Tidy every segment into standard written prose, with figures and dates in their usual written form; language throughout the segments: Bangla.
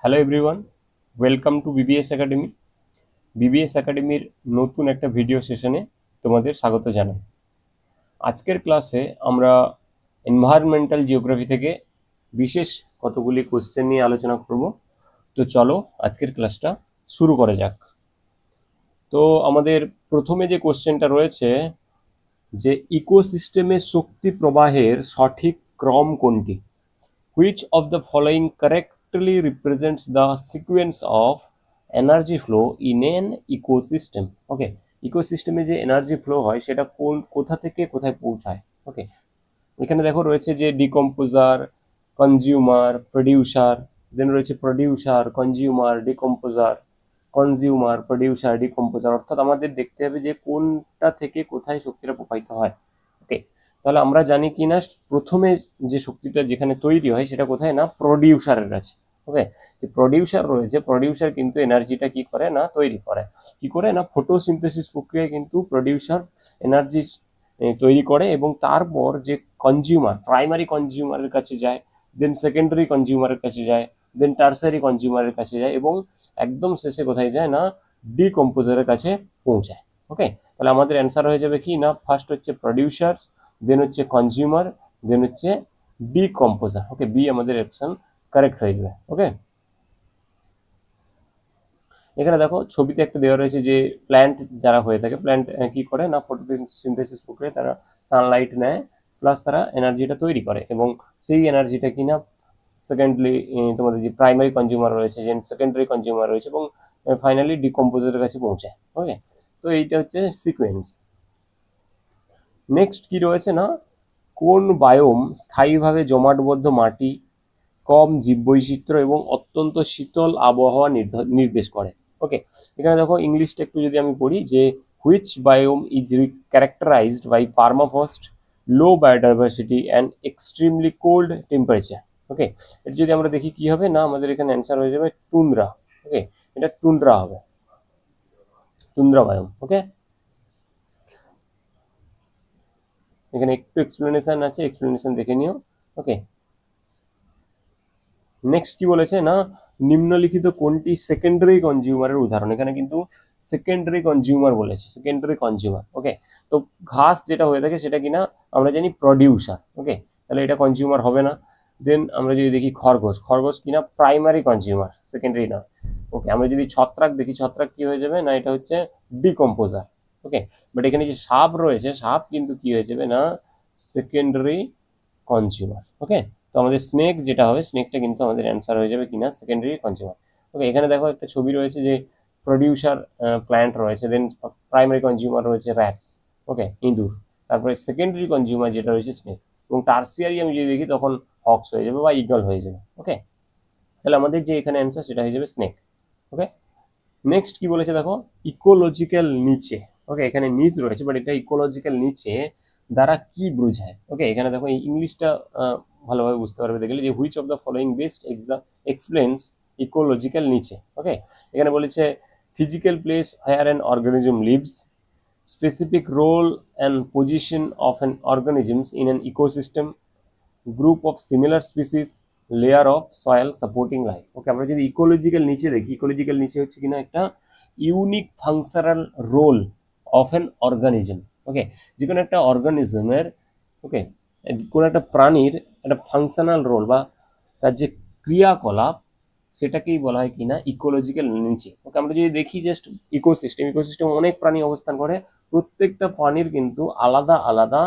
Hello everyone, welcome to BBS academy. BBS একাডেমির নতুন একটা ভিডিও সেশনে তোমাদের স্বাগত জানাই। আজকের ক্লাসে আমরা এনভায়রনমেন্টাল জিওগ্রাফি থেকে বিশেষ কতগুলি কোশ্চেন নিয়ে আলোচনা করব। তো চলো আজকের ক্লাসটা শুরু করা যাক। তো আমাদের প্রথমে যে কোশ্চেনটা রয়েছে যে ইকোসিস্টেমে শক্তি প্রবাহের সঠিক ক্রম কোনটি? Which of the following correctly represents the sequence of energy flow in an ecosystem? ওকে, ইকোসিস্টেমে যে এনার্জি ফ্লো হয় সেটা কোথা থেকে কোথায় পৌঁছায়। ওকে, এখানে দেখো রয়েছে যে ডিকম্পোজার, কনজিউমার, প্রডিউসার, দেন রয়েছে producer, consumer, decomposer, consumer, producer, decomposer. অর্থাৎ আমাদের দেখতে হবে যে কোনটা থেকে কোথায় শক্তিটা প্রবাহিত হয়। ওকে, তাহলে আমরা জানি কি না প্রথমে যে শক্তিটা যেখানে তৈরি হয় সেটা কোথায় না প্রডিউসারের কাছে। ওকে, যে প্রডিউসার রয়েছে, প্রডিউসার কিন্তু এনার্জিটা কি করে না তৈরি করে, কি করে না ফটোসিনথেসিস প্রক্রিয়ায় কিন্তু প্রডিউসার এনার্জি তৈরি করে এবং তারপর যে কনজিউমার, প্রাইমারি কনজিউমারের কাছে যায়, দেন সেকেন্ডারি কনজিউমারের কাছে যায়, দেন টার্সারি কনজিউমারের কাছে যায় এবং একদম শেষে কোথায় যায় না ডিকম্পোজারের কাছে পৌঁছায়। ওকে, তাহলে আমাদের অ্যান্সার হয়ে যাবে কি না ফার্স্ট হচ্ছে প্রডিউসার্স, দেন হচ্ছে কনজিউমার, দেন হচ্ছে ডিকম্পোজার। ওকে, বি আমাদের অপশন কারেক্ট হয়ে যাবে। ওকে, এখানে দেখো ছবিতে একটা দেওয়া রয়েছে যে প্ল্যান্ট যারা হয়ে থাকে, প্ল্যান্ট কি করে না ফটোসিনথেসিস প্রক্রিয়ায় তারা সানলাইট নেয়, প্লাস তারা এনার্জিটা তৈরি করে এবং সেই এনার্জিটা কিনা সেকেন্ডলি তোমাদের যে প্রাইমারি কনজিউমার রয়েছে, যে সেকেন্ডারি কনজিউমার রয়েছে এবং ফাইনালি ডিকম্পোজারের কাছে পৌঁছায়। ওকে, তো এইটা হচ্ছে সিকোয়েন্স। নেক্সট কি রয়েছে না কোন বায়োম স্থায়ীভাবে জমাটবদ্ধ মাটি, কম জীববৈচিত্র্য এবং অত্যন্ত শীতল আবহাওয়া নির্দেশ করে। ওকে, এখানে দেখো ইংলিশটা একটু যদি আমি পড়ি যে which biome is characterised by permafrost, low biodiversity and extremely cold temperature. Okay, এটা যদি আমরা দেখি কি হবে না আমাদের এখানে অ্যান্সার হয়ে যাবে টুন্দ্রা। ওকে, এটা টুন্দ্রা হবে, টুন্দ্রা বায়োম। ওকে, এখানে একটু এক্সপ্লেনেশন আছে, এক্সপ্লেনেশন দেখে নিও। ওকে, নেক্সট কি বলেছে না নিম্নলিখিত কোনটি সেকেন্ডারি কনজিউমারের উদাহরণ। এখানে কিন্তু সেকেন্ডারি কনজিউমার বলেছে, সেকেন্ডারি কনজিউমার। ওকে, তো ঘাস যেটা হয়ে থাকে সেটা কিনা আমরা জানি প্রডিউসার। ওকে, তাহলে এটা কনজিউমার হবে না। দেন আমরা যদি দেখি খরগোশ, খরগোশ কিনা প্রাইমারি কনজিউমার, সেকেন্ডারি না। ওকে, আমরা যদি ছত্রাক দেখি, ছত্রাক কি হয়ে যাবে না এটা হচ্ছে ডিকম্পোজার। ওকে, বাট এখানে যে সাপ রয়েছে, সাপ কিন্তু কি হয়ে যাবে না সেকেন্ডারি কনজিউমার। ওকে, তো আমাদের স্নেক যেটা হবে, স্নেকটা কিন্তু আমাদের অ্যান্সার হয়ে যাবে কিনা সেকেন্ডারি কনজিউমার। ওকে, এখানে দেখো একটা ছবি রয়েছে যে প্রডিউসার প্ল্যান্ট রয়েছে, দেন প্রাইমারি কনজিউমার রয়েছে র্যাটস। ওকে, ইঁদুর, তারপরে সেকেন্ডারি কনজিউমার যেটা রয়েছে স্নেক, এবং টার্সিয়ারি আমি যদি দেখি তখন হক্স হয়ে যাবে বা ইগল হয়ে যাবে। ওকে, তাহলে আমাদের যে এখানে অ্যান্সার সেটা হয়ে যাবে স্নেক। ওকে, নেক্সট কি বলেছে দেখো ইকোলজিক্যাল নিচে। ওকে, এখানে নিচ রয়েছে বাট এটা ইকোলজিক্যাল নিচে দ্বারা কি বোঝায়। ওকে, এখানে দেখো এই ইংলিশটা ভালোভাবে বুঝতে পারবে দেখলে যে which of the following best explains ecological niche. Okay, এখানে বলেছে physical place where an organism lives, specific role and position of an organisms in an ecosystem, group of similar species, layer of soil supporting life. Okay, আমরা যদি ইকোলজিক্যাল নিচে দেখি, ইকোলজিক্যাল নিচে হচ্ছে কিনা একটা unique functional role of an organism. Okay, যে কোনো একটা অর্গানিজমের, ওকে, কোনো একটা প্রাণীর একটা ফাংশনাল রোল বা তার যে ক্রিয়াকলাপ সেটাকেই বলা হয় কিনা ইকোলজিক্যাল নিচে। ওকে, আমরা যদি দেখি জাস্ট ইকোসিস্টেম, ইকোসিস্টেম অনেক প্রাণী অবস্থান করে, প্রত্যেকটা প্রাণীর কিন্তু আলাদা আলাদা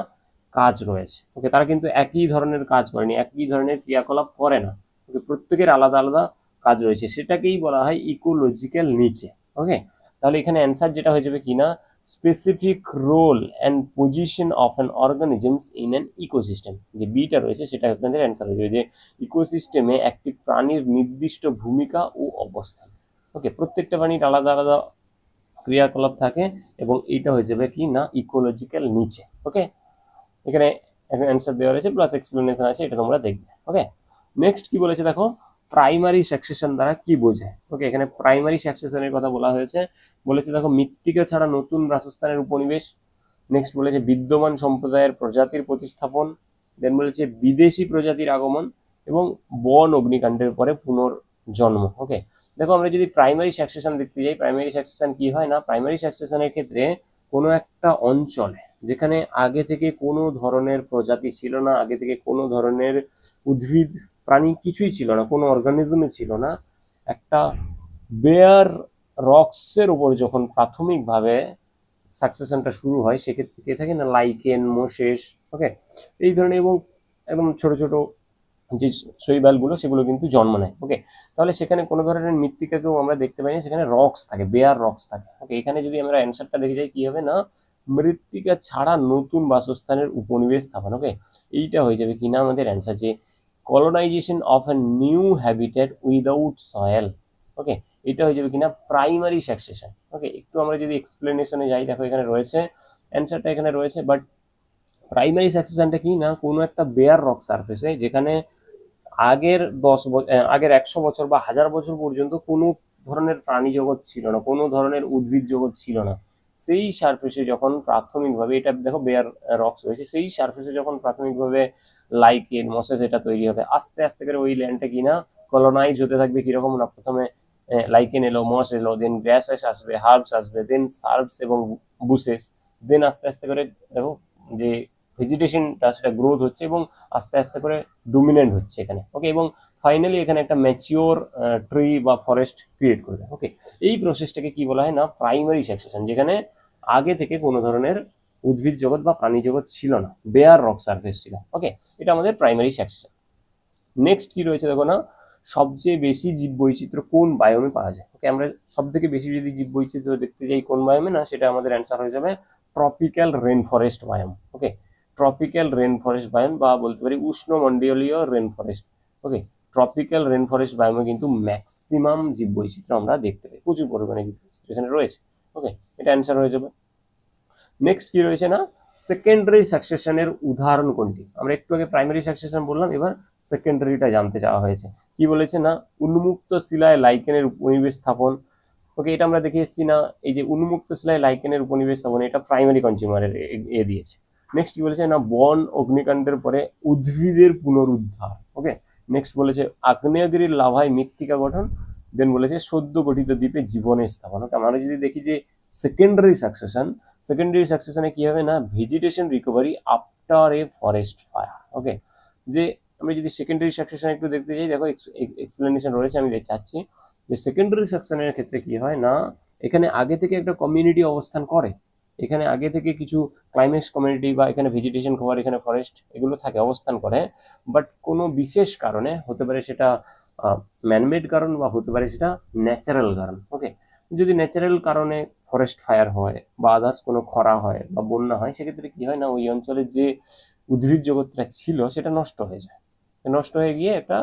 কাজ রয়েছে। ওকে, তারা কিন্তু একই ধরনের কাজ করেনি, একই ধরনের ক্রিয়াকলাপ করে না। ওকে, প্রত্যেকের আলাদা আলাদা কাজ রয়েছে, সেটাকেই বলা হয় ইকোলজিক্যাল নিচে। ওকে, তাহলে এখানে অ্যান্সার যেটা হয়ে যাবে কিনা specific role and position of an organisms in an ecosystem, যে বিটা রয়েছে সেটা আপনাদের অ্যান্সার হয়ে যাবে যে ইকোসিস্টেমে একটি প্রাণীর নির্দিষ্ট ভূমিকা ও অবস্থান। ওকে, প্রত্যেকটা প্রাণীর আলাদা আলাদা ক্রিয়াকলাপ থাকে এবং এইটা হয়ে যাবে কি না ইকোলজিক্যাল নিচে। ওকে, এখানে অ্যান্সার দেওয়া রয়েছে প্লাস এক্সপ্লেনেশন আছে, এটা তোমরা দেখবে। ওকে, নেক্সট কি বলেছে দেখো প্রাইমারি সাকসেশন দ্বারা কি বোঝায়। ওকে, এখানে প্রাইমারি সাকসেশনের কথা বলা হয়েছে, বলেছে দেখো মৃত্তিকা ছাড়া নতুন বাসস্থানের উপনিবেশ, নেক্সট বলেছে বিদ্যমান সম্প্রদায়ের প্রজাতির প্রতিস্থাপন, দেন বলেছে বিদেশি প্রজাতির আগমন এবং বন অগ্নিকাণ্ডের পরে জন্ম। ওকে, দেখো আমরা যদি প্রাইমারি সাকসেশন দেখতে যাই, প্রাইমারি সাকসেশন কি হয় না, প্রাইমারি সাকসেশনের ক্ষেত্রে কোনো একটা অঞ্চলে যেখানে আগে থেকে কোনো ধরনের প্রজাতি ছিল না, আগে থেকে কোনো ধরনের উদ্ভিদ প্রাণী কিছুই ছিল না, কোনো অর্গানিজমই ছিল না, একটা বেয়ার রক্সের উপর যখন প্রাথমিকভাবে সাকসেশনটা শুরু হয়, সেক্ষেত্রে কে থাকে না, লাইকেন, মোসেস, ওকে, এই ধরনের এবং একদম ছোট ছোট যে শৈবালগুলো সেগুলো কিন্তু জন্ম নেয়। ওকে, তাহলে সেখানে কোনো ধরনের মৃত্তিকাকেও আমরা দেখতে পাই না, সেখানে রক্স থাকে, বেয়ার রক্স থাকে। ওকে, এখানে যদি আমরা অ্যান্সারটা দেখে যাই কি হবে না, মৃত্তিকা ছাড়া নতুন বাসস্থানের উপনিবেশ স্থাপন। ওকে, এইটা হয়ে যাবে কিনা আমাদের অ্যান্সার, যে colonisation of a new habitat without soil. Okay, এটা হয়ে যাবে কিনা প্রাইমারি সাকসেশন। ওকে, একটু আমরা যদি এক্সপ্লেনেশনে যাই, দেখো এখানে রয়েছে অ্যান্সারটা, এখানে রয়েছে, বাট প্রাইমারি সাকসেশনটা কি না, কোনো একটা বেয়ার রক সারফেসে যেখানে আগের আগের 100 বছর বা 1000 বছর পর্যন্ত কোনো ধরনের প্রাণী জগৎ ছিল না, কোনো ধরনের উদ্ভিদ জগৎ ছিল না, সেই সারফেসে যখন প্রাথমিকভাবে, এটা দেখো বেয়ার রক্স রয়েছে, সেই সারফেসে যখন প্রাথমিকভাবে লাইকেন, মসেস এটা তৈরি হবে, আস্তে আস্তে করে ওই ল্যান্ডটা কিনা কলোনাইজ হতে থাকবে। কিরকম না, প্রথমে লাইকেন এলো, মস এলো, দেন গ্রাসেস আসবে, হার্বস আসবে, দেন সার্বস এবং বুসেস, দেন আস্তে আস্তে করে দেখো যে ভেজিটেশনটা সেটা গ্রোথ হচ্ছে এবং আস্তে আস্তে করে ডোমিনেন্ট হচ্ছে এখানে। ওকে, এবং ফাইনালি এখানে একটা ম্যাচিওর ট্রি বা ফরেস্ট ক্রিয়েট করবে। ওকে, এই প্রসেসটাকে কি বলা হয় না, প্রাইমারি সাকসেশন, যেখানে আগে থেকে কোনো ধরনের উদ্ভিদ জগৎ বা প্রাণী জগৎ ছিল না, বেয়ার রক সারফেস ছিল। ওকে, এটা আমাদের প্রাইমারি সাকসেশন। নেক্সট কি রয়েছে দেখো না, সবচেয়ে বেশি জীব বৈচিত্র্য কোন বায়োমে পাওয়া যায়। ওকে, আমরা সব থেকে বেশি যদি জীব বৈচিত্র্য দেখতে যাই কোন বায়োমে না, সেটা আমাদের অ্যান্সার হয়ে যাবে ট্রপিক্যাল রেন ফরেস্ট বায়োম। ওকে, ট্রপিক্যাল রেন ফরেস্ট বায়োম বা বলতে পারি উষ্ণমণ্ডলীয় রেন ফরেস্ট। ওকে, ট্রপিক্যাল রেন ফরেস্ট বায়োমে কিন্তু ম্যাক্সিমাম জীব বৈচিত্র্য আমরা দেখতে পাই, প্রচুর পরিমাণে জীব বৈচিত্র্য এখানে রয়েছে। ওকে, এটা অ্যান্সার হয়ে যাবে। নেক্সট কি রয়েছে না, সেকেন্ডারি সাকসেশনের উদাহরণ কোনটি। আমরা একটু আগে প্রাইমারি সাকসেশন বললাম, এবার সেকেন্ডারিটা জানতে চাওয়া হয়েছে। কি বলেছে না, উন্মুক্ত শিলায় লাইকেনের উপনিবেশ স্থাপন। ওকে, এটা আমরা দেখে এসেছি না, এই যে উন্মুক্ত শিলায় লাইকেনের উপনিবেশ স্থাপন, এটা প্রাইমারি কনজিউমারের এ দিয়েছে। নেক্সট কি বলেছে না, বন অগ্নিকাণ্ডের পরে উদ্ভিদের পুনরুদ্ধার। ওকে, নেক্সট বলেছে আগ্নেয়গিরির লাভায় মৃত্তিকা গঠন, দেন বলেছে সদ্য গঠিত দ্বীপে জীবনের স্থাপন। ওকে, আমরা যদি দেখি যে সেকেন্ডারি সাকসেশন, সেকেন্ডারি সাকসেশনে কি হবে না, vegetation recovery after a forest fire. Okay, যে আমরা যদি সেকেন্ডারি সাকসেশন একটু দেখতে যাই, দেখো এক্সপ্লেনেশন রয়েছে, আমি চাচ্ছি যে সেকেন্ডারি সাকসেশনের ক্ষেত্রে কি হয় না, এখানে আগে থেকে একটা কমিউনিটি অবস্থান করে, এখানে আগে থেকে কিছু ক্লাইমেক্স কমিউনিটি বা এখানে ভেজিটেশন কভার, এখানে ফরেস্ট, এগুলো থাকে, অবস্থান করে, বাট কোনো বিশেষ কারণে, হতে পারে সেটা ম্যানমেড কারণ বা হতে পারে সেটা ন্যাচারাল কারণ। ওকে, যদি ন্যাচারাল কারণে ফরেস্ট ফায়ার হয় বা আদার্স কোনো খরা হয় বা বন্যা হয়, সেক্ষেত্রে কি হয় না, ওই অঞ্চলের যে উদ্ভিদ জগৎটা ছিল সেটা নষ্ট হয়ে যায়, নষ্ট হয়ে গিয়ে একটা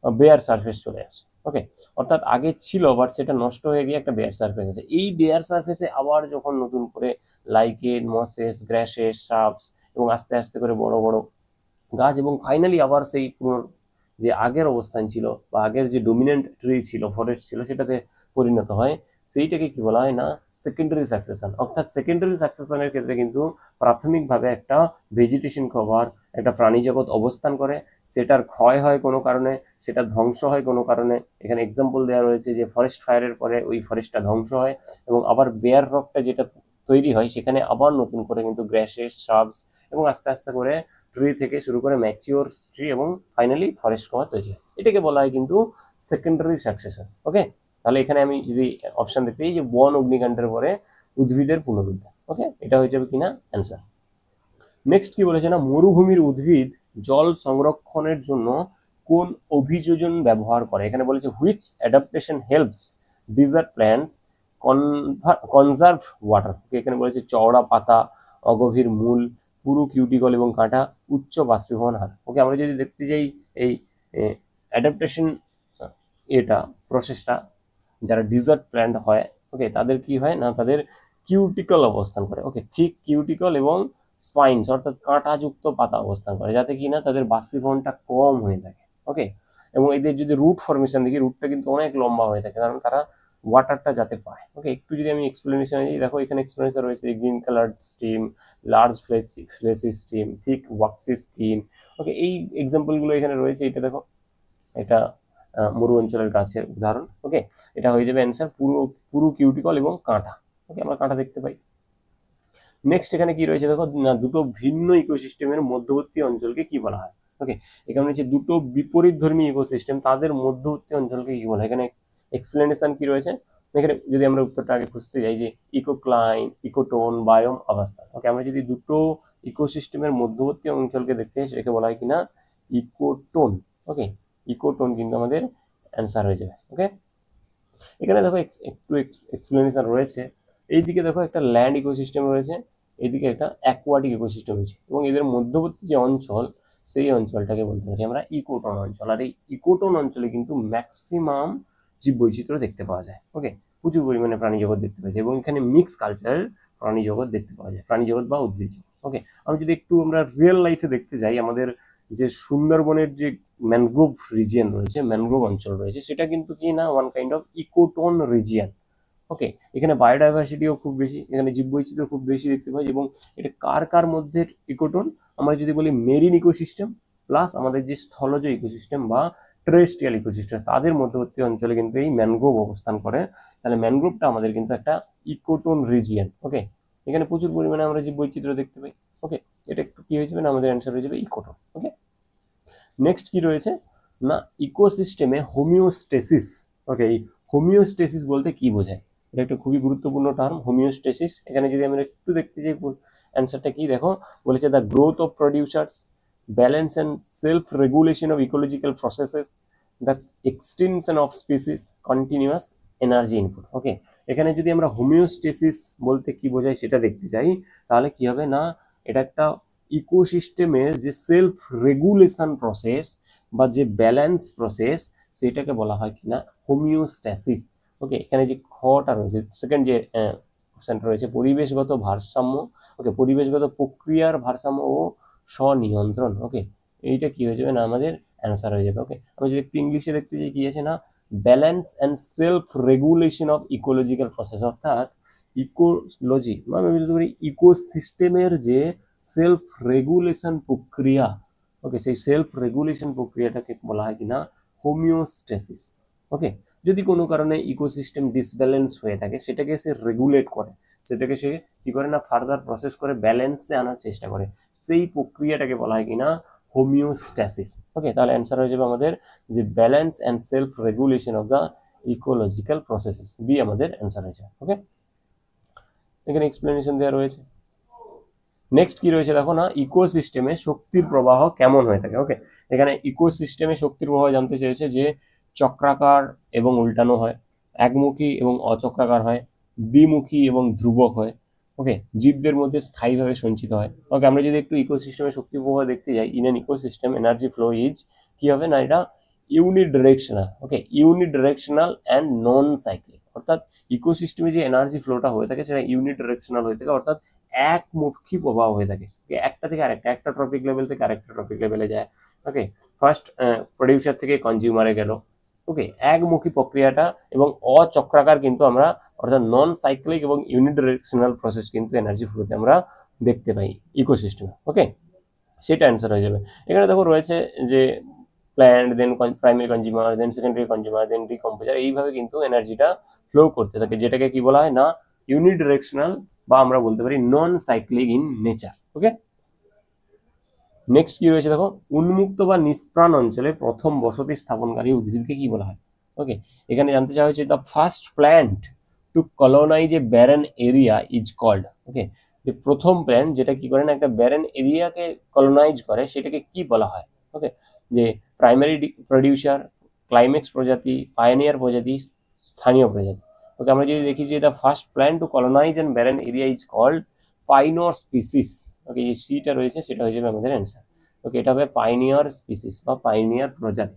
বেয়ার সারফেস চলে আসে। ওকে, অর্থাৎ আগে ছিল বাট সেটা নষ্ট হয়ে গিয়ে একটা বেয়ার সারফেস আছে, এই বেয়ার সারফেসে আবার যখন নতুন করে লাইকেন, মসেস, গ্রাসেস, সাবস এবং আস্তে আস্তে করে বড় বড় গাছ এবং ফাইনালি আবার সেই পুরো যে আগের অবস্থান ছিল বা আগের যে ডোমিনেন্ট ট্রি ছিল, ফরেস্ট ছিল, সেটাতে পরিণত হয়, সেইটাকে কি বলা হয় না, সেকেন্ডারি সাকসেশন। অর্থাৎ সেকেন্ডারি সাকসেশনের ক্ষেত্রে কিন্তু প্রাথমিকভাবে একটা ভেজিটেশন কভার, একটা প্রাণী জগৎ অবস্থান করে, সেটার ক্ষয় হয় কোনো কারণে, সেটা ধ্বংস হয় কোনো কারণে। এখানে এক্সাম্পল দেওয়া রয়েছে যে ফরেস্ট ফায়ারের পরে ওই ফরেস্টটা ধ্বংস হয় এবং আবার বেয়ার রকটা যেটা তৈরি হয়, সেখানে আবার নতুন করে কিন্তু গ্রাসেস, শ্রাবস এবং আস্তে আস্তে করে ট্রি থেকে শুরু করে ম্যাচিওর ট্রি এবং ফাইনালি ফরেস্ট কভার তৈরি হয়, এটাকে বলা হয় কিন্তু সেকেন্ডারি সাকসেশন। ওকে, তাহলে এখানে আমি যদি অপশন দেখতে পাই যে বন অগ্নিকাণ্ডের পরে উদ্ভিদের পুনরুদ্ধার। ওকে, এটা হয়ে যাবে কিনা অ্যান্সার। নেক্সট কি বলেছে না, মরুভূমির উদ্ভিদ জল সংরক্ষণের জন্য কোন অভিযোজন ব্যবহার করে। এখানে বলেছে which adaptation helps desert plants conserve water. এখানে বলেছে চওড়া পাতা, অগভীর মূল, পুরু কিউটিকল এবং কাঁটা, উচ্চ বাষ্পীভবন হার। ওকে, আমরা যদি দেখতে যাই এই অ্যাডাপ্টেশন এটা প্রসেসটা, যারা ডিজার্ট প্ল্যান্ট হয়, ওকে, তাদের কি হয় না, তাদের কিউটিকল অবস্থান করে। ওকে, থিক কিউটিকল এবং স্পাইনস অর্থাৎ কাঁটাযুক্ত পাতা অবস্থান করে, যাতে কি না তাদের বাষ্পীভবনটা কম হয়ে থাকে। ওকে, এবং এদের যদি রুট ফরমেশন দেখি, রুটটা কিন্তু অনেক লম্বা হয়ে থাকে, কারণ তারা ওয়াটারটা যাতে পায়। ওকে, একটু যদি আমি এক্সপ্লেনেশন দিই, দেখো এখানে এক্সপ্লেনেশন রয়েছে green colour stem, large fleshy stem, thick waxy skin. Okay, এই এক্সাম্পলগুলো এখানে রয়েছে। এটা দেখো, এটা মরু অঞ্চলের গাছের উদাহরণ। ওকে, এটা হয়ে যাবে অ্যান্সার, পুরু কিউটিকল এবং কাঁটা। ওকে, আমরা কাঁটা দেখতে পাই। নেক্সট এখানে কি রয়েছে দেখো না, দুটো ভিন্ন ইকোসিস্টেমের মধ্যবর্তী অঞ্চলকে কি বলা হয়। ওকে, এখানে হচ্ছে দুটো বিপরীত ধর্মী ইকোসিস্টেম, তাদের মধ্যবর্তী অঞ্চলকে কি বলা হয়। এখানে এক্সপ্লেনেশন কি রয়েছে, এখানে যদি আমরা উত্তরটা আগে খুঁজতে যাই যে ইকোক্লাইন, ইকোটোন, বায়োম, অবস্থান। ওকে, আমরা যদি দুটো ইকোসিস্টেমের মধ্যবর্তী অঞ্চলকে দেখতে চাই সেটাকে বলা হয় কিনা ইকোটোন। ওকে, ইকোটোন কিন্তু আমাদের অ্যান্সার হয়ে যাবে। ওকে, এখানে দেখো একটু এক্সপ্লেনেশন রয়েছে। এইদিকে দেখো একটা ল্যান্ড ইকোসিস্টেম রয়েছে, এইদিকে একটা অ্যাকোয়াটিক ইকোসিস্টেম রয়েছে, এবং এদের মধ্যবর্তী যে অঞ্চল সেই অঞ্চলটাকে বলতে পারি আমরা ইকোটোন অঞ্চল। আর এই ইকোটোন অঞ্চলে কিন্তু ম্যাক্সিমাম জীববৈচিত্র্য দেখতে পাওয়া যায়। ওকে, প্রচুর পরিমাণে প্রাণী জগৎ দেখতে পাওয়া যায়, এবং এখানে মিক্স কালচারের প্রাণী জগৎ দেখতে পাওয়া যায়, প্রাণী জগৎ বা উদ্ভিদ জগৎ। ওকে, আমি যদি একটু আমরা রিয়েল লাইফে দেখতে যাই, আমাদের যে সুন্দরবনের যে ম্যানগ্রোভ রিজিয়ন রয়েছে, ম্যানগ্রোভ অঞ্চল রয়েছে, সেটা কিন্তু কি না one kind of ecotone region. Okay, এখানে বায়োডাইভার্সিটিও খুব বেশি, এখানে জীববৈচিত্র্য খুব বেশি দেখতে পাই। এবং এটা কার কার মধ্যে ইকোটোন, আমরা যদি বলি মেরিন ইকোসিস্টেম প্লাস আমাদের যে স্থলজ ইকোসিস্টেম বা টেরেস্ট্রিয়াল ইকোসিস্টেম, তাদের মধ্যবর্তী অঞ্চলে কিন্তু এই ম্যানগ্রোভ অবস্থান করে। তাহলে ম্যানগ্রোভটা আমাদের কিন্তু একটা ইকোটোন রিজিয়ন। ওকে, এখানে প্রচুর পরিমাণে আমরা জীববৈচিত্র্য দেখতে পাই। ওকে, এটা একটু কি হয়ে যাবে না, আমাদের অ্যান্সার হয়ে যাবে ইকোটোন। ওকে, নেক্সট কি রয়েছে না, ইকোসিস্টেমে হোমিওস্টেসিস। ওকে, এই হোমিওস্টেসিস বলতে কি বোঝায়, এটা একটা খুবই গুরুত্বপূর্ণ টার্ম, হোমিওস্টেসিস। এখানে যদি আমরা একটু দেখতে যাই অ্যান্সারটা কি দেখো, বলেছে the growth of producers, balance and self regulation of ecological processes, the extension of species, continuous energy input. Okay, এখানে যদি আমরা হোমিওস্টেসিস বলতে কি বোঝায় সেটা দেখতে চাই, তাহলে কি হবে না, এটা একটা ইকোসিস্টেমের যে সেলফ রেগুলেশন প্রসেস বা যে ব্যালেন্স প্রসেস, সেটাকে বলা হয় কিনা হোমিওস্ট্যাসিস। ওকে, এখানে যে খটা রয়েছে, সেকেন্ড যে অপশনটা রয়েছে পরিবেশগত ভারসাম্য। ওকে, পরিবেশগত প্রক্রিয়ার ভারসাম্য ও স্বনিয়ন্ত্রণ। ওকে, এইটা কি হয়ে যাবে না, আমাদের অ্যান্সার হয়ে যাবে। ওকে, আমি যদি একটু ইংলিশে দেখতে যাই কি আছে না, balance and self regulation of ecological process, অর্থাৎ ইকোলজি আমি বলতে পারি ইকোসিস্টেমের যে সেলফ রেগুলেশন প্রক্রিয়া। ওকে, সেই সেলফ রেগুলেশন প্রক্রিয়াটাকে বলা হয় কিনা হোমিওস্টেসিস। ওকে, যদি কোনো কারণে ইকোসিস্টেম ডিসব্যালেন্স হয়ে থাকে, সেটাকে সে রেগুলেট করে, সেটাকে সে কি করে না ফার্দার প্রসেস করে ব্যালেন্সে আনার চেষ্টা করে, সেই প্রক্রিয়াটাকে বলা হয় কিনা হোমিওস্ট্যাসিস। ওকে, তাহলে অ্যান্সার হয়ে যাবে আমাদের যে balance and self regulation of the ecological processes, B আমাদের অ্যান্সার হয়েছে। ওকে, এখানে এক্সপ্লেনেশন দেওয়া রয়েছে। নেক্সট কি রয়েছে দেখো না, ইকোসিস্টেমে শক্তির প্রবাহ কেমন হয়ে থাকে। ওকে, এখানে ইকোসিস্টেমে শক্তির প্রবাহ জানতে চেয়েছে যে চক্রাকার এবং উল্টানো হয়, একমুখী এবং অচক্রাকার হয়, দ্বিমুখী এবং ধ্রুবক হয়। ওকে, জীবদের মধ্যে স্থায়ীভাবে সঞ্চিত হয়। ওকে, আমরা যদি একটু ইকোসিস্টেমে শক্তির প্রবাহ দেখতে যাই, in an ecosystem energy flow is কি হবে না, এটা unidirectional. Okay, unidirectional and non cyclic, অর্থাৎ ইকোসিস্টেমে যে এনার্জি ফ্লোটা হয়ে থাকে সেটা ইউনিডিরেকশনাল হয়ে থাকে, অর্থাৎ একমুখী প্রবাহ হয়ে থাকে। একটা থেকে আরেকটা, একটা ট্রপিক লেভেল থেকে আরেকটা ট্রপিক লেভেলে যায়। ওকে, ফার্স্ট প্রডিউসার থেকে কনজিউমারে গেল। ওকে, একমুখী প্রক্রিয়াটা এবং অচক্রাকার কিন্তু আমরা, অর্থাৎ নন সাইক্লিক এবং ইউনিডিরেকশনাল প্রসেস কিন্তু এনার্জি ফ্লোতে আমরা দেখতে পাই ইকোসিস্টেমে। ওকে, সেটা অ্যান্সার হয়ে যাবে। এখানে দেখো রয়েছে যে প্ল্যান্ট, দেন প্রাইমারি কনজিউমার, দেন সেকেন্ডারি কনজিউমার, দেন ডিকম্পোজার, এইভাবে কিন্তু এনার্জিটা ফ্লো করতে থাকে, যেটাকে কি বলা হয় না ইউনিডিরেকশনাল, বা আমরা বলতে পারি non cyclic in nature. Okay, next কি রয়েছে দেখো, উন্মুক্ত বা নিষ্প্রাণ অঞ্চলে প্রথম বসতি স্থাপনকারী উদ্ভিদকে কি বলা হয়। ওকে, এখানে জানতে চাওয়া হয়েছে the first plant to colonise a barren area is called. Okay, যে প্রথম প্ল্যান্ট যেটা কি করে না একটা ব্যারেন এরিয়াকে কলোনাইজ করে, সেটাকে কি বলা হয়। ওকে, যে প্রাইমারি প্রডিউসার, ক্লাইম্যাক্স প্রজাতি, পায়োনিয়ার প্রজাতি, স্থানীয় প্রজাতি। ওকে, আমরা যদি দেখি যে the first plant to colonise an barren area is called pioneer species. Okay, এই সিটা রয়েছে সেটা হয়ে যাবে আমাদের অ্যান্সার। ওকে, এটা হবে পাইনিয়ার স্পিসিস বা পাইনিয়ার প্রজাতি।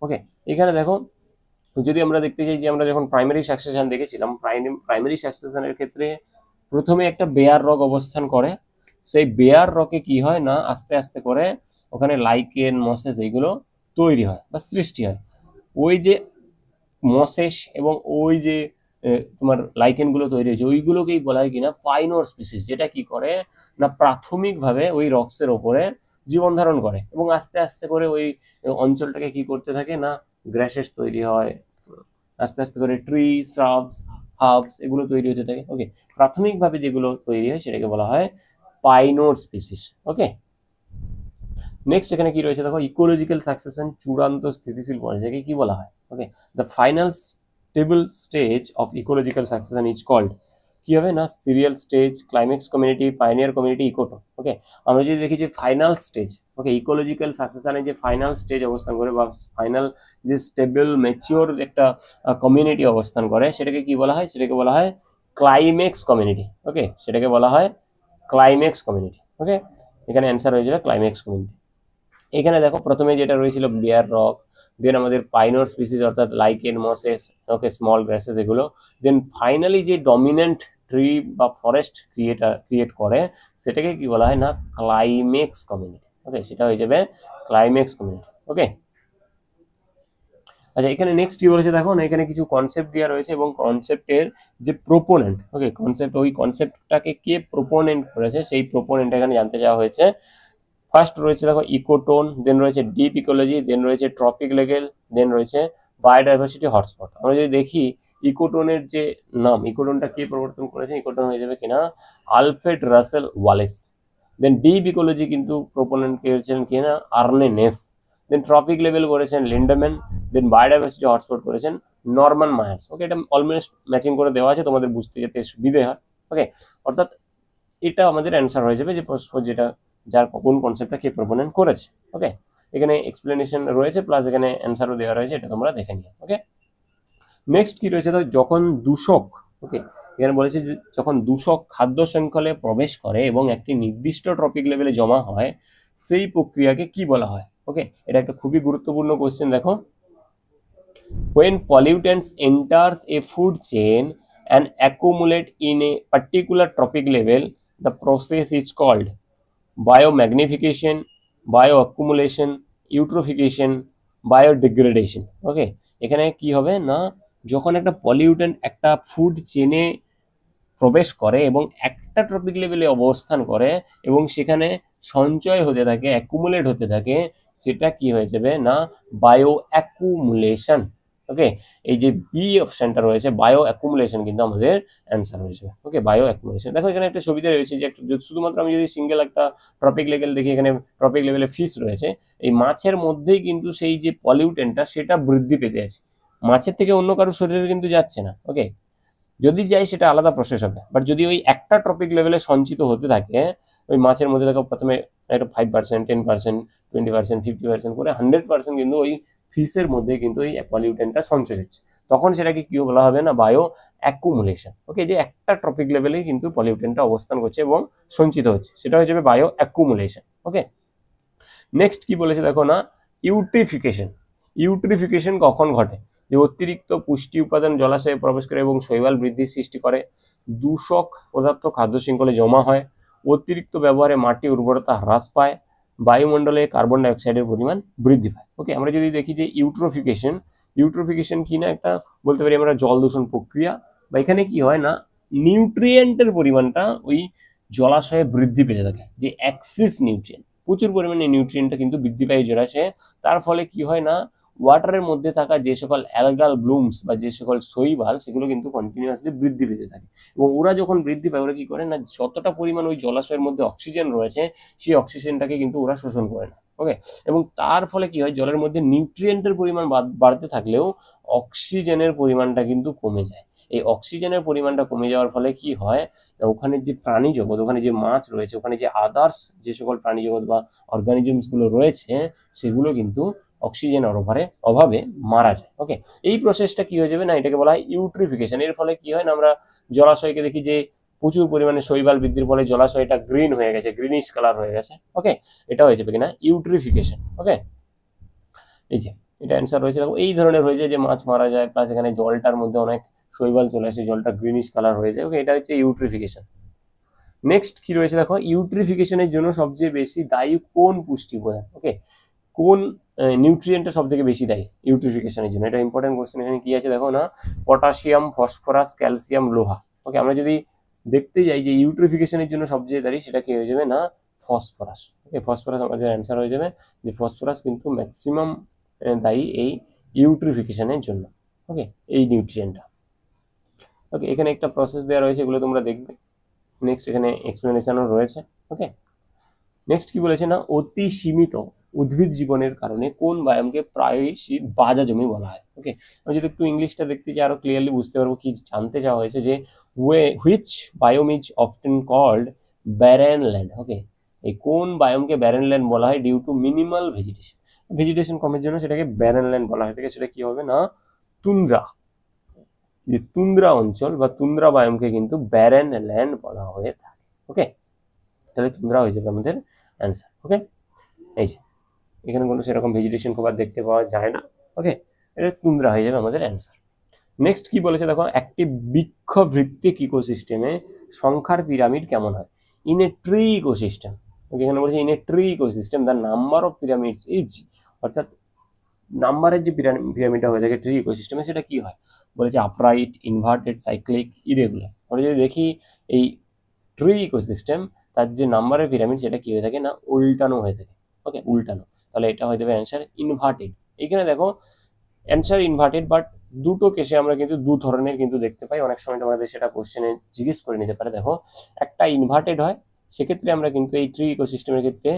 ওকে, এখানে দেখো যদি আমরা দেখতে চাই যে আমরা যখন প্রাইমারি সাকসেশন দেখেছিলাম, প্রাইমারি সাকসেশনের ক্ষেত্রে প্রথমে একটা বেয়ার রক অবস্থান করে, সেই বেয়ার রকে কি হয় না আস্তে আস্তে করে ওখানে লাইকেন, মসেস এইগুলো তৈরি হয় বা সৃষ্টি হয়। ওই যে মসেস এবং ওই যে তোমার লাইকেনগুলো তৈরি হয়েছে, ওইগুলোকেই বলা হয় কিনা পাইনর স্পিসিস, যেটা কি করে না প্রাথমিকভাবে ওই রক্সের ওপরে জীবন ধারণ করে এবং আস্তে আস্তে করে ওই অঞ্চলটাকে কি করতে থাকে না গ্রাসেস তৈরি হয়, আস্তে আস্তে করে ট্রি, শ্রাবস, হার্বস এগুলো তৈরি হতে থাকে। ওকে, প্রাথমিকভাবে যেগুলো তৈরি হয় সেটাকে বলা হয় পাইনোর স্পিসিস। ওকে, নেক্সট এখানে কি রয়েছে দেখো, ইকোলজিক্যাল সাকসেশন, চূড়ান্ত স্থিতিশীল পর্যায়কে কি বলা হয়? Okay, the final stable stage of ecological succession is called, কি হবে না, seral stage, climax community, pioneer community, ecotone. Okay, আমরা যদি দেখি যে ফাইনাল স্টেজ, ওকে, ইকোলজিক্যাল সাকসেশনে যে ফাইনাল স্টেজ অবস্থান করে বা ফাইনাল যে স্টেবল ম্যাচিওর একটা কমিউনিটি অবস্থান করে সেটাকে কি বলা হয়? সেটাকে বলা হয় ক্লাইম্যাক্স কমিউনিটি। ওকে, সেটাকে বলা হয় ক্লাইম্যাক্স কমিউনিটি। ওকে, এখানে অ্যান্সার হয়ে যাবে ক্লাইম্যাক্স কমিউনিটি। এখানে দেখো প্রথমে যেটা রয়েছিল বিয়ার রক, দেন আমাদের পাইনোর স্পিসিস অর্থাৎ লাইকেন, মসেস, ওকে, স্মল গ্রাসেস এগুলো, দেন ফাইনালি যে ডমিনেন্ট ট্রি বা ফরেস্ট ক্রিয়েট করে সেটাকে কি বলা হয় না, ক্লাইম্যাক্স কমিউনিটি। ওকে, সেটা হয়ে যাবে ক্লাইম্যাক্স কমিউনিটি। ওকে, আচ্ছা এখানে নেক্সট কি বলেছে দেখো না, এখানে কিছু কনসেপ্ট দেওয়া রয়েছে এবং কনসেপ্টের যে প্রোপোনেন্ট, ওকে, কনসেপ্ট, ওই কনসেপ্টটাকে কে প্রোপোনেন্ট করেছে সেই প্রোপোনেন্ট এখানে জানতে চাওয়া হয়েছে। ফার্স্ট রয়েছে দেখো ইকোটোন, দেন রয়েছে ডিপ ইকোলজি, দেন রয়েছে ট্রপিক লেভেল, দেন রয়েছে বায়োডাইভার্সিটি হটস্পট। আমরা যদি দেখি ইকোটোনের যে নাম, ইকোটোনটা কে প্রবর্তন করেছে, ইকোটোন হয়ে যাবে কিনা আলফ্রেড রাসেল ওয়ালেস। দেন ডিপ ইকোলজি কিন্তু প্রোপোনেন্ট কে হয়েছিলেন কিনা আর্নে নেস। দেন ট্রপিক লেভেল করেছেন লিন্ডম্যান, দেন বায়োডাইভার্সিটি হটস্পট করেছেন নরমান মায়ার্স। ওকে, এটা অলমোস্ট ম্যাচিং করে দেওয়া আছে তোমাদের বুঝতে যাতে সুবিধে হয়। ওকে, অর্থাৎ এটা আমাদের অ্যান্সার হয়ে যাবে যে যেটা যার কোন কনসেপ্টটা কে প্রপোনেন্ট করেছে। ওকে, এখানে এক্সপ্লেনেশন রয়েছে প্লাস এখানে অ্যান্সারও দেওয়া রয়েছে, এটা তোমরা দেখে নিও। ওকে, নেক্সট কি রয়েছে, যখন দূষক, ওকে, এখানে বলেছে যে যখন দূষক খাদ্য শৃঙ্খলে প্রবেশ করে এবং একটি নির্দিষ্ট ট্রপিক লেভেলে জমা হয় সেই প্রক্রিয়াকে কি বলা হয়? ওকে, এটা একটা খুবই গুরুত্বপূর্ণ কোশ্চেন। দেখো, when pollutants enters a food chain and accumulate in a particular trophic level, the process is called biomagnification, bioaccumulation, eutrophication, biodegradation. ওকে, এখানে কি হবে না, যখন একটা পলিউটেন্ট একটা ফুড চেনে প্রবেশ করে এবং একটা ট্রপিক লেভেলে অবস্থান করে এবং সেখানে সঞ্চয় হতে থাকে, অ্যাকুমুলেট হতে থাকে, সেটা কি হয়ে যাবে না বায়ো অ্যাকুমুলেশন। ওকে, এই যে বি অপশনটা রয়েছে বায়ো অ্যাকুমুলেশন কিন্তু আমাদের অ্যান্সার হয়ে যাবে। ওকে, বায়ো অ্যাকুমুলেশন। দেখো এখানে একটা সুবিধা রয়েছে যে শুধুমাত্র আমি যদি সিঙ্গেল একটা ট্রপিক লেভেল দেখি, এখানে ট্রপিক লেভেলে ফিশ রয়েছে, এই মাছের মধ্যেই কিন্তু সেই যে পলিউটেন্টটা সেটা বৃদ্ধি পেতে আছে, মাছের থেকে অন্য কারো শরীরে কিন্তু যাচ্ছে না। ওকে, যদি যাই সেটা আলাদা প্রসেস হবে, বাট যদি ওই একটা টপিক লেভেলে সঞ্চিত হতে থাকে ওই মাছের মধ্যে দেখো প্রথমে একটা 5%, 10%, 20%, 50% করে 100% কিন্তু ওই ফিশের মধ্যে কিন্তু ওই পলিউটেন্টটা সঞ্চয় হচ্ছে, তখন সেটাকে কি বলা হবে না বায়ো অ্যাকুমুলেশন। ওকে, যে একটা টপিক লেভেলে কিন্তু পলিউটেন্টটা অবস্থান করছে এবং সঞ্চিত হচ্ছে, সেটা হয়ে যাবে বায়ো অ্যাকুমুলেশন। ওকে, নেক্সট কি বলেছে দেখো না, ইউট্রিফিকেশন। ইউট্রিফিকেশন কখন ঘটে? যে অতিরিক্ত পুষ্টি উপাদান জলাশয়ে প্রবেশ করে এবং শৈবাল বৃদ্ধির সৃষ্টি করে, দূষক পদার্থ খাদ্য শৃঙ্খলে জমা হয়, অতিরিক্ত ব্যবহারে মাটি উর্বরতা হ্রাস পায়, বায়ুমণ্ডলে কার্বন ডাইঅক্সাইডের পরিমাণ বৃদ্ধি পায়। ওকে, আমরা যদি দেখি যে ইউট্রোফিকেশন, ইউট্রোফিকেশন কি না একটা বলতে পারি আমরা জল দূষণ প্রক্রিয়া, বা এখানে কি হয় না নিউট্রিয়েন্টের পরিমাণটা ওই জলাশয়ে বৃদ্ধি পেতে থাকে, যে অ্যাক্সিস নিউট্রিয়েন্ট, প্রচুর পরিমাণে নিউট্রিয়েন্টটা কিন্তু বৃদ্ধি পায় জলাশয়ে। তার ফলে কি হয় না ওয়াটারের মধ্যে থাকা যে সকল অ্যালগাল ব্লুমস বা যে সকল শৈবাল সেগুলো কিন্তু কন্টিনিউয়াসলি বৃদ্ধি পেতে থাকে, এবং ওরা যখন বৃদ্ধি পায় ওরা কি করে না যতটা পরিমাণ ওই জলাশয়ের মধ্যে অক্সিজেন রয়েছে সেই অক্সিজেনটাকে কিন্তু ওরা শোষণ করে না। ওকে, এবং তার ফলে কি হয় জলের মধ্যে নিউট্রিয়েন্টের পরিমাণ বাড়তে থাকলেও অক্সিজেনের পরিমাণটা কিন্তু কমে যায়। এই অক্সিজেনের পরিমাণটা কমে যাওয়ার ফলে কি হয়, ওখানে যে প্রাণী জগৎ, ওখানে যে মাছ রয়েছে, ওখানে যে আদার্স যে সকল প্রাণী জগৎ বা অর্গানিজমসগুলো রয়েছে সেগুলো কিন্তু অক্সিজেনের অভাবে মারা যায়। ওকে, এই প্রসেসটা কি হয়ে যাবে না এটাকে বলা হয় ইউট্রিফিকেশন। এর ফলে কি হয় না আমরা জলাশয়কে দেখি যে প্রচুর পরিমাণে শৈবাল বৃদ্ধির ফলে জলাশয়টা গ্রিন হয়ে গেছে, গ্রিনিশ কালার হয়ে গেছে। ওকে, এটা হয়ে যাবে কিনা ইউট্রিফিকেশন। ওকে, এই যে এটা অ্যান্সার রয়েছে দেখো এই ধরনের হয়ে যায় যে মাছ মারা যায় প্লাস এখানে জলটার মধ্যে অনেক শৈবাল চলে আসে, জলটা গ্রিনিশ কালার হয়ে যায়। ওকে, এটা হচ্ছে ইউট্রিফিকেশন। নেক্সট কি রয়েছে দেখো, ইউট্রিফিকেশনের জন্য সবচেয়ে বেশি দায়ী কোন পুষ্টি উপাদান? ওকে, কোন নিউট্রিয়েন্টটা সব থেকে বেশি দায়ী ইউট্রিফিকেশনের জন্য? এটা ইম্পর্টেন্ট কোশ্চেন। এখানে কি আছে দেখো না, পটাশিয়াম, ফসফরাস, ক্যালসিয়াম, লোহা। ওকে, আমরা যদি দেখতে যাই যে ইউট্রিফিকেশনের জন্য সবচেয়ে দায়ী সেটা কি হয়ে যাবে না ফসফরাস। ওকে, ফসফরাস আমাদের অ্যান্সার হয়ে যাবে যে ফসফরাস কিন্তু ম্যাক্সিমাম দায়ী এই ইউট্রিফিকেশনের জন্য। ওকে, এই নিউট্রিয়েন্টটা। ওকে, এখানে একটা প্রসেস দেওয়া রয়েছে, এগুলো তোমরা দেখবে। নেক্সট এখানে এক্সপ্লেনেশনও রয়েছে। ওকে, নেক্সট কি বলেছে না, অতি সীমিত উদ্ভিদ জীবনের কারণে কোন বায়োমকে প্রায়শই বাজা জমি বলা হয়। ওকে, আমি যদি একটু ইংলিশটা দেখতে চাই আরো ক্লিয়ারলি বুঝতে পারবো কি জানতে চাওয়া হয়েছে, যে which biome is often called barren land. Okay, এই কোন বায়োমকে ব্যারেন ল্যান্ড বলা হয় due to minimal vegetation. Vegetation কমের জন্য সেটাকে ব্যারেন ল্যান্ড বলা হয়ে থাকে। সেটা কি হবে না, তুন্দ্রা। যে তুন্দ্রা অঞ্চল বা তুন্দ্রা বায়োমকে কিন্তু ব্যারেন ল্যান্ড বলা হয়ে থাকে। ওকে, তাহলে তুন্দ্রা হয়ে যাবে আমাদের অ্যান্সার। ওকে, এই যে এখানে কোনো সেরকম ভেজিটেশন খুব আর দেখতে পাওয়া যায় না। ওকে, এটা তুন্দ্রা হয়ে যাবে আমাদের অ্যান্সার। নেক্সট কি বলেছে দেখো, একটি বৃক্ষ ভিত্তিক ইকোসিস্টেমে সংখ্যার পিরামিড কেমন হয়? In a tree ecosystem. Okay, এখানে বলেছে in a tree ecosystem the number of pyramids is, অর্থাৎ নাম্বারের যে পিরামিডটা হয়ে থাকে ট্রি ইকোসিস্টেমে, সেটা কি হয় বলেছে, আপরাইট, ইনভার্টেড, সাইক্লিক, ইরেগুলার। আমরা যদি দেখি এই ট্রি ইকোসিস্টেম, তার যে নাম্বারের পিরামিড সেটা কি হয়ে থাকে না, উল্টানো হয়ে থাকে। ওকে, উল্টানো, তাহলে এটা হয়ে যাবে অ্যান্সার ইনভার্টেড। এইখানে দেখো অ্যান্সার ইনভার্টেড, বাট দুটো কেসে আমরা কিন্তু দু ধরনের কিন্তু দেখতে পাই। অনেক সময় তোমাদের সেটা কোশ্চেনে জিজ্ঞেস করে নিতে পারে। দেখো, একটা ইনভার্টেড হয়, সেক্ষেত্রে আমরা কিন্তু এই ট্রি ইকোসিস্টেমের ক্ষেত্রে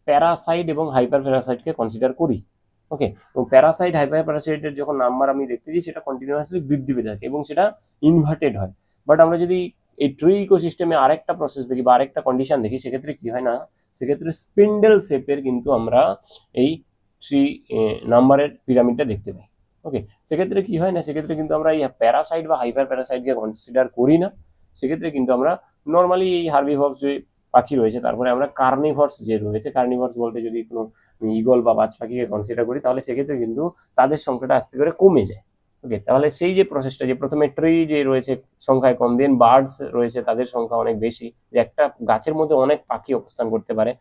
প্যারাসাইট এবং হাইপার প্যারাসাইটকে কনসিডার করি। ওকে, এবং প্যারাসাইট হাইপার প্যারাসাইটের যখন নাম্বার আমি দেখতে যাই, সেটা কন্টিনিউয়াসলি বৃদ্ধি পেতে থাকে এবং সেটা ইনভার্টেড হয়। বাট আমরা যদি এই ট্রি ইকোসিস্টেমে আরেকটা প্রসেস দেখি বা আরেকটা কন্ডিশন দেখি, সেক্ষেত্রে কি হয় না, সেক্ষেত্রে স্পিন্ডেল শেপের কিন্তু আমরা এই থ্রি নাম্বারের পিরামিডটা দেখতে পাই। ওকে, সেক্ষেত্রে কি হয় না, সেক্ষেত্রে কিন্তু আমরা এই প্যারাসাইট বা হাইপার প্যারাসাইটকে কনসিডার করি না। সেক্ষেত্রে কিন্তু আমরা নর্মালি এই হার্বিভরস যে পাখি রয়েছে, তারপরে আমরা কার্নিভরস যে রয়েছে, কার্নিভরস বলতে যদি কোনো ঈগল বা বাজ পাখিকে কনসিডার করি, তাহলে সেক্ষেত্রে কিন্তু তাদের সংখ্যাটা আস্তে করে কমে যায়। ওকে, তাহলে সেই যে প্রসেসটা, যে প্রথমে ট্রি যে রয়েছে সংখ্যায় কম, দেন বার্ডস রয়েছে তাদের সংখ্যা অনেক বেশি, যে একটা গাছের মধ্যে অনেক পাখি অবস্থান করতে পারে,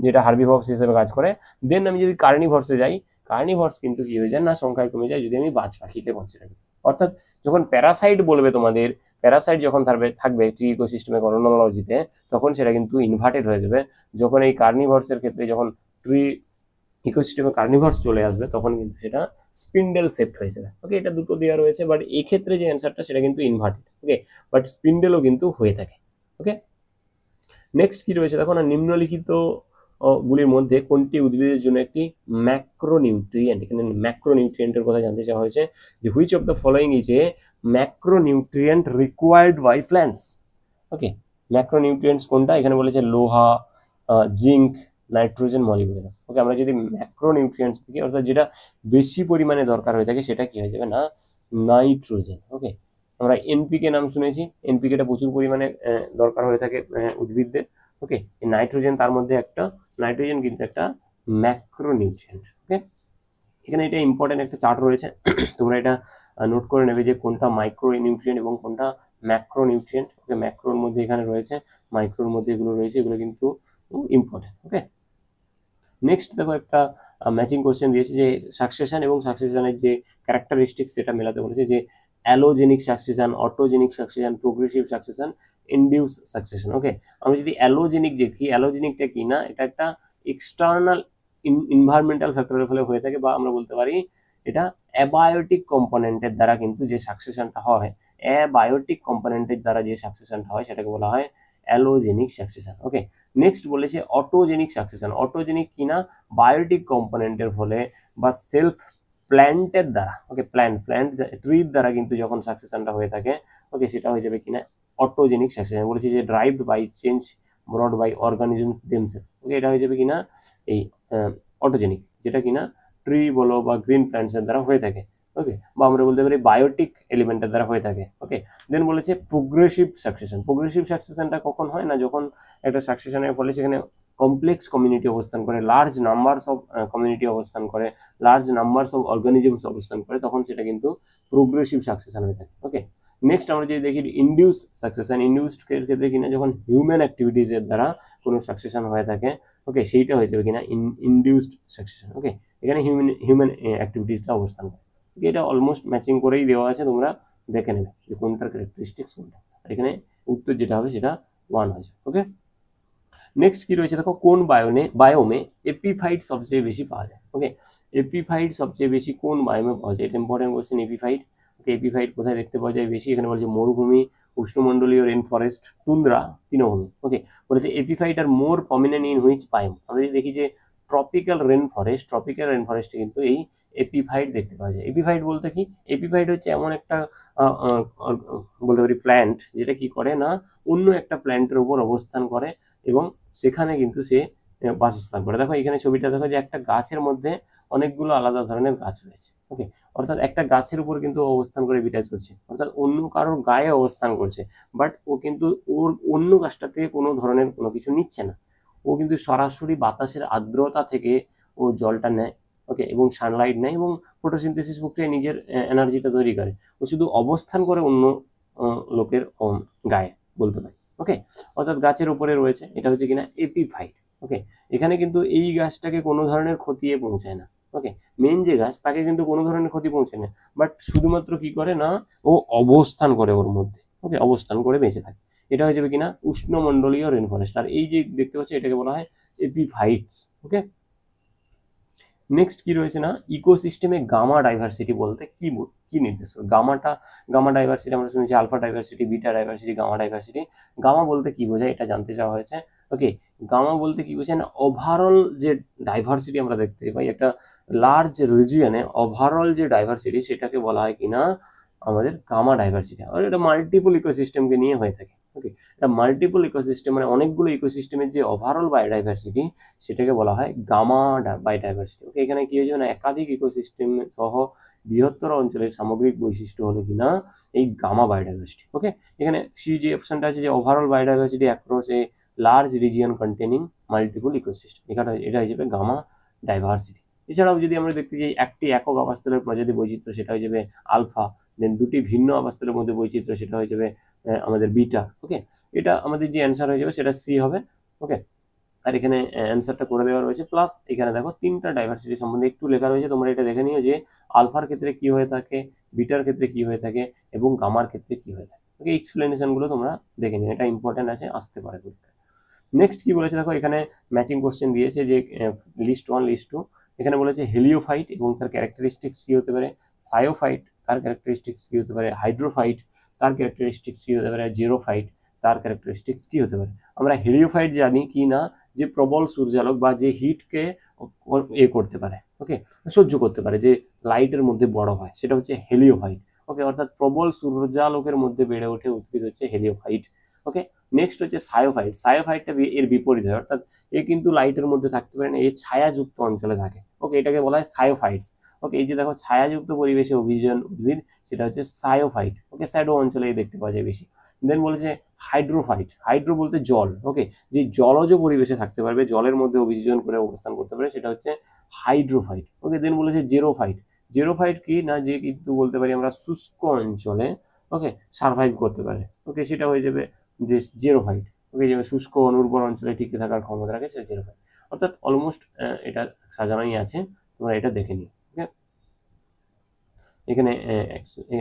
যেটা হার্বিভরস হিসেবে কাজ করে। দেন আমি যদি কার্নিভরসে যাই, কার্নিভরস কিন্তু কি হয়ে যায় না, সংখ্যায় কমে যায় যদি আমি বাজ পাখিকে কনসিডার করি। অর্থাৎ যখন প্যারাসাইট বলবে তোমাদের, প্যারাসাইট যখন থাকবে ট্রি ইকোসিস্টেমে ক্রোনোলজিতে, তখন সেটা কিন্তু ইনভার্টেড হয়ে যাবে। যখন এই কার্নিভরসের ক্ষেত্রে যখন ট্রি ইকোসিস্টেমে কার্নিভরস চলে আসবে, তখন কিন্তু সেটা স্পিন্ডেল শেপ হয়ে যাবে। ওকে, এটা দুটো দেওয়া রয়েছে, বাট এই ক্ষেত্রে যে অ্যান্সারটা সেটা কিন্তু ইনভার্টেড। ওকে, বাট স্পিন্ডেলও কিন্তু হয়ে থাকে। ওকে, নেক্সট কি রয়েছে দেখো না, নিম্নলিখিত গুলির মধ্যে কোনটি উদ্ভিদের জন্য একটি ম্যাক্রোনিউট্রিয়েন্ট। এখানে ম্যাক্রোনিউট্রিয়েন্টের কথা জানতে চাওয়া হয়েছে, যে which of the following is a macronutrient required by plants. Okay, macronutrients কোনটা, এখানে বলেছে লোহা, জিঙ্ক, নাইট্রোজেন, মলিবডেনাম। ওকে, আমরা যদি ম্যাক্রোনিউট্রিয়েন্টস থেকে, অর্থাৎ যেটা বেশি পরিমাণে দরকার হয়ে থাকে, সেটা কি হয়ে যাবে না, নাইট্রোজেন। ওকে, আমরা এনপিকে নাম শুনেছি, এনপিকেটা প্রচুর পরিমাণে দরকার হয়ে থাকে উদ্ভিদদের। ওকে, নাইট্রোজেন তার মধ্যে একটা, নাইট্রোজেন কিন্তু একটা ম্যাক্রোনিউট্রিয়েন্ট। ওকে, এখানে এটা ইম্পর্টেন্ট একটা চার্ট রয়েছে, তোমরা এটা নোট করে নেবে যে কোনটা মাইক্রো নিউট্রিয়েন্ট এবং কোনটা ম্যাক্রো নিউট্রিয়েন্ট। ওকে, ম্যাক্রোর মধ্যে এখানে রয়েছে, মাইক্রোর মধ্যে এগুলো রয়েছে, এগুলো কিন্তু ইম্পর্টেন্ট। ওকে, নেক্সট দেখো একটা ম্যাচিং কোশ্চেন দিয়েছে, যে সাকসেশন এবং সাকসেশনের যে ক্যারেক্টারিস্টিক্স সেটা মেলাতে বলেছে, যে allogenic succession, autogenic succession, progressive succession, induced succession. Okay, আমরা যদি অ্যালোজেনিক দেখি, অ্যালোজেনিকটা কি না, এটা একটা এক্সটার্নাল ইনভায়রনমেন্টাল ফ্যাক্টরের ফলে হয়ে থাকে, বা আমরা বলতে পারি এটা অ্যাবায়োটিক কম্পোনেন্টের দ্বারা কিন্তু যে সাকসেশনটা হয়, অ্যাবায়োটিক কম্পোনেন্টের দ্বারা যে সাকসেশনটা হয়, সেটাকে বলা হয় অ্যালোজেনিক সাকসেশন। ওকে, নেক্সট বলেছে অটোজেনিক সাকসেশন। অটোজেনিক কিনা, বায়োটিক কম্পোনেন্টের ফলে বা সেলফ প্ল্যান্টের দ্বারা। ওকে, প্ল্যান্ট ট্রির দ্বারা কিন্তু যখন সাকসেশনটা হয়ে থাকে, ওকে, সেটা হয়ে যাবে কিনা অটোজেনিক সাকসেশন। বলেছি যে driven by change brought by organism themselves. Okay, এটা হয়ে যাবে কিনা এই অটোজেনিক, যেটা কিনা ট্রি বলো বা গ্রিন প্ল্যান্টসের দ্বারা হয়ে থাকে। ওকে, বা আমরা বলতে পারি বায়োটিক এলিমেন্টের দ্বারা হয়ে থাকে। ওকে, দেন বলেছে প্রোগ্রেসিভ সাকসেশন। প্রোগ্রেসিভ সাকসেশনটা কখন হয় না, যখন একটা সাকসেশনের ফলে সেখানে কমপ্লেক্স কমিউনিটি অবস্থান করে, লার্জ নাম্বারস অফ কমিউনিটি অবস্থান করে, লার্জ নাম্বারস অফ অর্গানিজমস অবস্থান করে, তখন সেটা কিন্তু প্রোগ্রেসিভ সাকসেশন হয়ে থাকে। ওকে, নেক্সট আমরা যদি দেখি ইনডিউস সাকসেশন। ইনডিউসড ক্ষেত্রে কিনা যখন হিউম্যান অ্যাক্টিভিটিজের দ্বারা কোনো সাকসেশন হয়ে থাকে, ওকে, সেইটা হয়ে যাবে কিনা ইনডিউসড সাকসেশন। ওকে, এখানে হিউম্যান অ্যাক্টিভিটিসটা অবস্থান করে। ওকে, এটা অলমোস্ট ম্যাচিং করেই দেওয়া আছে, তোমরা দেখে নেবে যে কোনটার ক্যারেক্টারিস্টিক্স কোনটা। আর এখানে উত্তর যেটা হবে সেটা 1 হয়েছে। ওকে, নেক্সট কি রয়েছে দেখো, কোন বায়োমে এপিফাইট সবচেয়ে বেশি পাওয়া যায়। ওকে, এপিফাইট সবচেয়ে বেশি কোন বায়োমে পাওয়া যায়, এটা ইম্পর্টেন্ট কোশ্চেন। এপিফাইট, ওকে, এপিফাইট কোথায় দেখতে পাওয়া যায় বেশি, এখানে বলছে মরুভূমি, উষ্ণমণ্ডলীয় রেন ফরেস্ট, টুন্দ্রা, তৃণভূমি। ওকে, বলেছে epiphyte are more prominent in which biome. আমরা যদি দেখি যে ট্রপিক্যাল রেন ফরেস্টে কিন্তু এই এপিফাইট দেখতে পাওয়া যায়। এপিফাইট বলতে কি, এপিফাইট হচ্ছে এমন একটা বলতে পারি প্ল্যান্ট, যেটা কি করে না অন্য একটা প্ল্যান্টের উপর অবস্থান করে এবং সেখানে কিন্তু সে বাসস্থান করে। দেখো এখানে ছবিটা দেখো যে একটা গাছের মধ্যে অনেকগুলো আলাদা ধরনের গাছ রয়েছে। ওকে, অর্থাৎ একটা গাছের উপর কিন্তু অবস্থান করে বিরাজ করছে, অর্থাৎ অন্য কারোর গায়ে অবস্থান করছে, বাট ও কিন্তু ওর অন্য গাছটা থেকে কোনো ধরনের কোনো কিছু নিচ্ছে না। ও কিন্তু সরাসরি বাতাসের আর্দ্রতা থেকে ও জলটা নেয়। ওকে, এবং সানলাইট নেয় এবং ফটোসিনথেসিস প্রক্রিয়ায় নিজের এনার্জিটা তৈরি করে। ও শুধু অবস্থান করে অন্য লোকের গায়ে বলতে পারি। ওকে, অর্থাৎ গাছের উপরে রয়েছে, এটা হচ্ছে কিনা এপিফাইট। ওকে, এখানে কিন্তু এই গাছটাকে কোনো ধরনের ক্ষতিয়ে পৌঁছায় না। ওকে, মেন যে গাছ তাকে কিন্তু কোনো ধরনের ক্ষতি পৌঁছায় না, বাট শুধুমাত্র কি করে না ও অবস্থান করে ওর মধ্যে। ওকে, অবস্থান করে বেঁচে থাকে। এটা হয়ে যাবে কিনা উষ্ণমণ্ডলীয় রেন ফরেস্ট। আর এই যে দেখতে পাচ্ছ এটাকে বলা হয় এপিফাইটস। ওকে, নেক্সট কি রয়েছে না, ইকোসিস্টেমে গামা ডাইভার্সিটি বলতে কি নির্দেশ করে। গামা ডাইভার্সিটি আমরা শুনেছি alpha diversity, beta diversity, gamma diversity. Gamma বলতে কি বোঝায় এটা জানতে চাওয়া হয়েছে। ওকে, গামা বলতে কি বোঝায় না, ওভারঅল যে ডাইভার্সিটি আমরা দেখতে পাই একটা লার্জ রিজিয়নে, ওভারঅল যে ডাইভার্সিটি সেটাকে বলা হয় কিনা আমাদের গামা ডাইভার্সিটি। আর এটা মাল্টিপল ইকোসিস্টেমকে নিয়ে হয়ে থাকে। ওকে, এটা মাল্টিপল ইকোসিস্টেম মানে অনেকগুলো ইকোসিস্টেমের যে ওভারঅল বায়োডাইভার্সিটি সেটাকে বলা হয় গামা বায়োডাইভার্সিটি। ওকে, এখানে কি হয়েছে না একাধিক ইকোসিস্টেম সহ বৃহত্তর অঞ্চলের সামগ্রিক বৈশিষ্ট্য হলো কিনা এই গামা বায়োডাইভার্সিটি। ওকে, এখানে সি যে অপশনটা আছে যে overall biodiversity across a large region containing multiple ecosystem, এটা হয়ে যাবে গামা ডাইভার্সিটি। এছাড়াও যদি আমরা দেখতে যাই একটি একক আবাসস্থলের প্রজাতি বৈচিত্র্য সেটা হয়ে যাবে আলফা, দেন দুটি ভিন্ন আবাসস্থলের মধ্যে বৈচিত্র্য সেটা হয়ে যাবে আমাদের বিটা। ওকে, এটা আমাদের যে অ্যান্সার হয়ে যাবে সেটা সি হবে। ওকে, আর এখানে অ্যান্সারটা করে দেওয়া রয়েছে। প্লাস এখানে দেখো তিনটা ডাইভার্সিটি সম্বন্ধে একটু লেখা রয়েছে, তোমরা এটা দেখে নিও যে আলফার ক্ষেত্রে কি হয়ে থাকে, বিটার ক্ষেত্রে কি হয়ে থাকে এবং গামার ক্ষেত্রে কি হয়ে থাকে। ওকে, এক্সপ্লেনেশনগুলো তোমরা দেখে নিও, এটা ইম্পর্টেন্ট আছে, আসতে পারে পরীক্ষায়। নেক্সট কি বলেছে দেখো, এখানে ম্যাচিং কোশ্চেন দিয়েছে যে লিস্ট 1 লিস্ট 2। এখানে বলেছে হেলিওফাইট এবং তার ক্যারেক্টারিস্টিক্স কি হতে পারে, সায়োফাইট তার ক্যারেক্টারিস্টিক্স কি হতে পারে, হাইড্রোফাইট তার ক্যারেক্টারিস্টিক্স কি হতে পারে, জেরোফাইট তার ক্যারেক্টারিস্টিক্স কি হতে পারে। আমরা হেলিওফাইট জানি কি না, যে প্রবল সূর্যালোক বা যে হিটকে করতে পারে, ওকে, সহ্য করতে পারে, যে লাইটের মধ্যে বড় হয়, সেটা হচ্ছে হেলিওফাইট। ওকে, অর্থাৎ প্রবল সূর্যালোকের মধ্যে বেড়ে ওঠে উদ্ভিদ হচ্ছে হেলিওফাইট। ওকে, নেক্সট হচ্ছে সায়োফাইটটা এর বিপরীত হয়, অর্থাৎ এ কিন্তু লাইটের মধ্যে থাকতে পারে না, এ ছায়াযুক্ত অঞ্চলে থাকে। ওকে, এটাকে বলা হয় সায়োফাইটস। ওকে, এই যে দেখো ছায়াযুক্ত পরিবেশে অভিযোজন উদ্ভিদ সেটা হচ্ছে সায়োফাইট। ওকে, শ্যাডো অঞ্চলে দেখতে পাওয়া যায় বেশি। দেন বলেছে হাইড্রো বলতে জল। ওকে, যে জলজ পরিবেশে থাকতে পারবে, জলের মধ্যে অভিযোজন করে অবস্থান করতে পারে সেটা হচ্ছে হাইড্রোফাইট। ওকে, দেন বলেছে জেরোফাইট কি না, যে কিন্তু বলতে পারি আমরা শুষ্ক অঞ্চলে ওকে সার্ভাইভ করতে পারে। ওকে, সেটা হয়ে যাবে যে জেরোফাইট। ওকে, যে শুষ্ক অনুর্বর অঞ্চলে টিকে থাকার ক্ষমতা রাখে সেটা জেরোফাইট। অর্থাৎ অলমোস্ট এটা সাজানোই আছে, তোমরা এটা দেখে নিও। ওকে, এখানে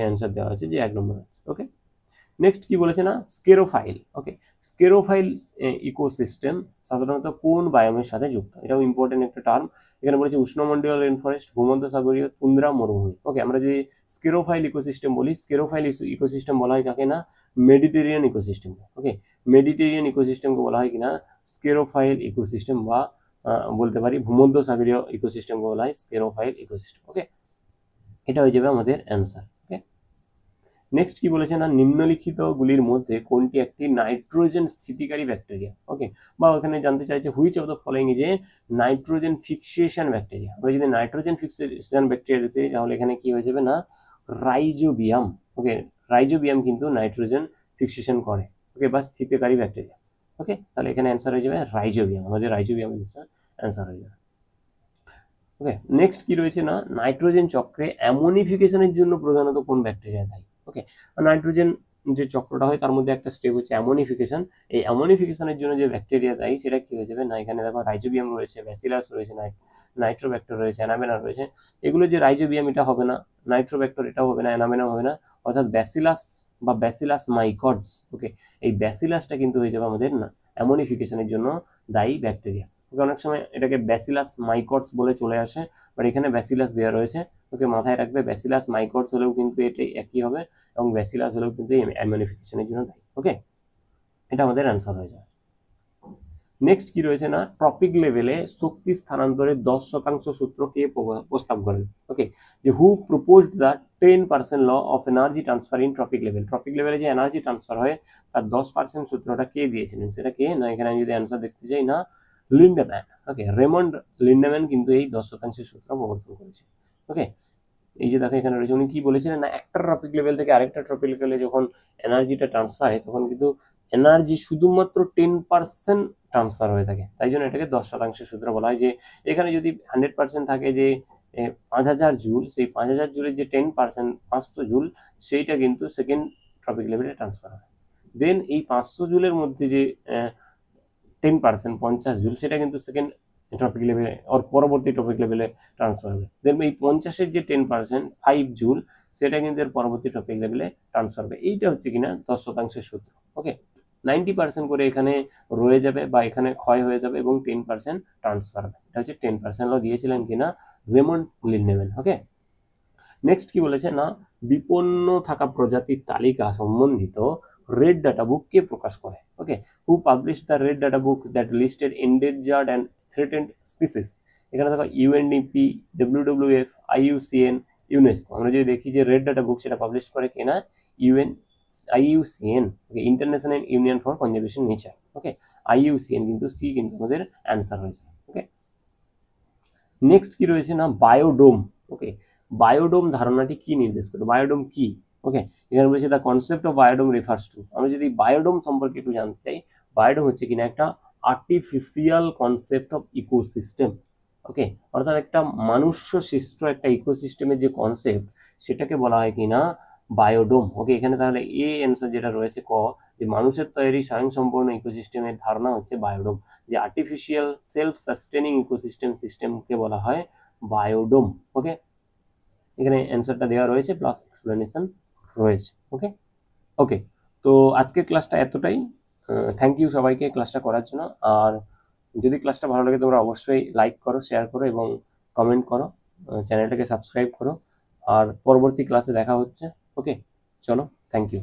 অ্যান্সার দেওয়া আছে যে 1 নম্বর আনসার। ওকে, নেক্সট কি বলেছে না স্কেরোফাইল। ওকে, স্কেরোফাইল ইকোসিস্টেম সাধারণত কোন বায়োমের সাথে যুক্ত, এটাও ইম্পর্টেন্ট একটা টার্ম। এখানে বলেছে উষ্ণমন্ডলীয় রেন ফরেস্ট, ভূমধ্যসাগরীয়, তুন্দ্রা, মরুভূমি। ওকে, আমরা যদি স্কেরোফাইল ইকোসিস্টেম বলি, স্কেরোফাইল ইকোসিস্টেম বলা হয় কাকে না, মেডিটেরিয়ান ইকোসিস্টেম। ওকে, মেডিটেরিয়ান ইকোসিস্টেমকে বলা হয় কিনা স্কেরোফাইল ইকোসিস্টেম, বা বলতে পারি ভূমধ্যসাগরীয় ইকোসিস্টেমকে বলা হয় স্কেরোফাইল ইকোসিস্টেম। ওকে, এটা হয়ে যাবে আমাদের অ্যান্সার। ওকে, নেক্সট কি বলেছে না নিম্নলিখিত গুলির মধ্যে কোনটি একটি নাইট্রোজেন স্থিতিকারী ব্যাকটেরিয়া। ওকে, বা ওখানে জানতে চাইছে which of the following is A nitrogen fixation bacteria. আমরা যদি নাইট্রোজেন ফিক্সেশন ব্যাকটেরিয়া দেখতে চাই তাহলে এখানে কি হয়ে যাবে না রাইজোবিয়াম। ওকে, রাইজোবিয়াম কিন্তু নাইট্রোজেন ফিক্সেশন করে। ওকে, বা স্থিতিকারী ব্যাকটেরিয়া। ওকে, তাহলে এখানে অ্যান্সার হয়ে যাবে রাইজোবিয়াম, আমাদের রাইজোবিয়াম অ্যান্সার হয়ে যাবে। ওকে, নেক্সট কি রয়েছে না নাইট্রোজেন চক্রে অ্যামোনিফিকেশনের জন্য প্রধানত কোন ব্যাকটেরিয়া দায়ী। ওকে, নাইট্রোজেন যে চক্রটা হয় তার মধ্যে একটা স্টেপ হচ্ছে অ্যামোনিফিকেশন। এই অ্যামোনিফিকেশনের জন্য যে ব্যাকটেরিয়া দায়ী সেটা কি হয়ে যাবে না, এখানে দেখো রাইজোবিয়াম রয়েছে, ব্যাসিলাস রয়েছে, নাইট্রোব্যাক্টর রয়েছে, অ্যানাবেনা রয়েছে। এগুলো যে রাইজোবিয়াম এটা হবে না, নাইট্রোব্যাক্টর এটাও হবে না, অ্যানাবেনা হবে না, অর্থাৎ ব্যাসিলাস বা ব্যাসিলাস মাইকডস। ওকে, এই ব্যাসিলাসটা কিন্তু হয়ে যাবে আমাদের অ্যামোনিফিকেশনের জন্য দায়ী ব্যাকটেরিয়া। ওকে, অনেক সময় এটাকে ব্যাসিলাস মাইকটস বলে চলে আসে, বাট এখানে ব্যাসিলাস দেওয়া রয়েছে। ওকে, মাথায় রাখবে ব্যাসিলাস মাইকটস হলেও কিন্তু এটাই একই হবে, এবং ব্যাসিলাস হলেও কিন্তু অ্যামোনিফিকেশনের জন্য দায়ী। ওকে, এটা আমাদের অ্যান্সার হয়ে যায়। নেক্সট কি রয়েছে না, ট্রপিক লেভেলে শক্তি স্থানান্তরের 10% সূত্র কে প্রস্তাব করেন? ওকে, যে who proposed the 10% law of energy transfer in trophic level. Trophic লেভেলে যে এনার্জি ট্রান্সফার হয় তার 10% সূত্রটা কে দিয়েছিলেন? সেটা কে না, এখানে আমি যদি অ্যান্সার দেখতে যাই না, লিন্ডেম্যান। ওকে, রেমন্ড লিন্ডেম্যান কিন্তু এই 10% সূত্র প্রবর্তন করেছে। ওকে, এই যে দেখো এখানে রয়েছে, উনি কি বলেছিলেন না, একটা ট্রপিক লেভেল থেকে আরেকটা ট্রপিক লেভেলে যখন এনার্জিটা ট্রান্সফার হয় তখন কিন্তু এনার্জি শুধুমাত্র 10% ট্রান্সফার হয়ে থাকে, তাই জন্য এটাকে 10% সূত্র বলা হয়। যে এখানে যদি 100% থাকে যে 5000 জুল, সেই 5000 জুলের যে 10% 500 জুল, সেইটা কিন্তু সেকেন্ড ট্রপিক লেভেলে ট্রান্সফার হয়। দেন এই 500 জুলের মধ্যে যে 10% 50 জুল, সেটা কিন্তু সেকেন্ড ট্রপিক লেভেলে ওর পরবর্তী টপিক লেভেলে ট্রান্সফার হবে। দেন এই 50-এর যে 10% 5 জুল, সেটা কিন্তু এর পরবর্তী টপিক লেভেলে ট্রান্সফার হবে। এইটা হচ্ছে কিনা 10% সূত্র। ওকে, 90% করে এখানে রয়ে যাবে বা এখানে ক্ষয় হয়ে যাবে এবং 10% ট্রান্সফার হবে। এটা হচ্ছে 10% ল দিয়েছিলেন কিনা রেমন্ড লিন্ডেম্যান। ওকে, নেক্সট কি বলেছে না, বিপন্ন থাকা প্রজাতির তালিকা সম্বন্ধিত রেড ডাটা বুক কে প্রকাশ করে? Okay, who publish the red data book that listed endangered and threatened species? এখানে দেখো ইউএনডিপি, ডব্লিউডব্লিউএফ, আইইউসিএন, ইউনেস্কো। আমরা যদি দেখি যে রেড ডাটা বুক সেটা পাবলিশ করে কিনা IUCN, okay, international union for conservation nature. Okay, IUCN কিন্তু সি কিন্তু আমাদের অ্যান্সার হয়েছে। ওকে, নেক্সট কি রয়েছে না, বায়োডোম। ওকে, বায়োডোম ধারণাটি কি নির্দেশ করে? বায়োডোম কি? ওকে, এখানে বলেছে the concept of biodome refers to. আমরা যদি বায়োডোম সম্পর্কে একটু জানতে চাই, বায়োডোম হচ্ছে কিনা একটা আর্টিফিশিয়াল কনসেপ্ট অফ ইকোসিস্টেম। ওকে, অর্থাৎ একটা মানুষ্য সৃষ্ট একটা ইকোসিস্টেমের যে কনসেপ্ট, সেটাকে বলা হয় কিনা বায়োডোম। ওকে, এখানে তাহলে এ অ্যান্সার যেটা রয়েছে ক, যে মানুষের তৈরি স্বয়ংসম্পূর্ণ ইকোসিস্টেমের ধারণা হচ্ছে বায়োডোম। যে আর্টিফিশিয়াল সেলফ সাস্টেনিং সিস্টেমকে বলা হয় বায়োডোম। ওকে, এখানে অ্যান্সারটা দেওয়া রয়েছে প্লাস এক্সপ্লেনেশন রয়েছে। ওকে ওকে, তো আজকের ক্লাসটা এতটাই। থ্যাংক ইউ সবাইকে ক্লাসটা করার জন্য। আর যদি ক্লাসটা ভালো লাগে তোমরা অবশ্যই লাইক করো, শেয়ার করো এবং কমেন্ট করো, চ্যানেলটাকে সাবস্ক্রাইব করো। আর পরবর্তী ক্লাসে দেখা হচ্ছে। ওকে, চলো, থ্যাংক ইউ।